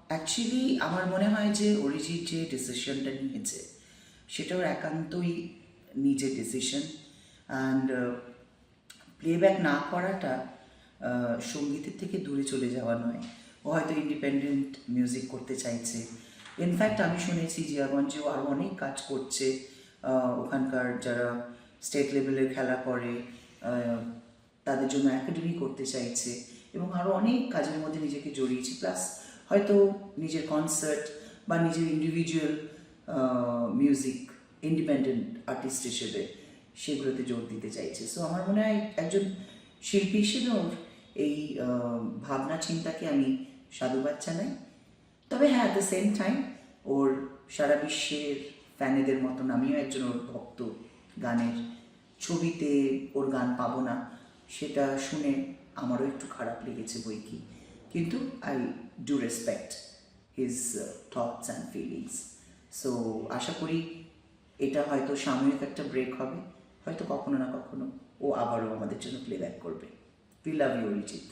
Actually আমার মনে হয় যে অরিজিৎ যে ডিসিশনটা নিয়েছে সেটা ওর একান্তই নিজের ডিসিশন। অ্যান্ড প্লেব্যাক না করাটা সঙ্গীতের থেকে দূরে চলে যাওয়া নয়। ও হয়তো ইন্ডিপেন্ডেন্ট মিউজিক করতে চাইছে। ইনফ্যাক্ট আমি শুনেছি জিয়াগঞ্জেও আরও অনেক কাজ করছে। ওখানকার যারা স্টেট লেভেলের খেলা করে তাদের জন্য একাডেমি করতে চাইছে এবং আরও অনেক কাজের মধ্যে নিজেকে জড়িয়েছে। প্লাস হয়তো নিজের কনসার্ট বা নিজের ইন্ডিভিজুয়াল মিউজিক ইন্ডিপেন্ডেন্ট আর্টিস্ট হিসেবে সেগুলোতে জোর দিতে চাইছে। সো আমার মনে হয় একজন শিল্পী হিসেবে ওর এই ভাবনা চিন্তাকে আমি সাধুবাদ জানাই। তবে হ্যাঁ, অ্যাট দ্য সেম টাইম ওর সারা বিশ্বের ফ্যানেদের মতন আমিও একজন ওর ভক্ত। গানের ছবিতে ওর গান পাবো না সেটা শুনে আমারও একটু খারাপ লেগেছে বই কি, কিন্তু I do respect his thoughts and feelings. So আশা করি এটা হয়তো সাময়িক একটা ব্রেক হবে, হয়তো কখনো না কখনো ও আবারও আমাদের জন্য প্লেব্যাক করবে। We love you Arijit.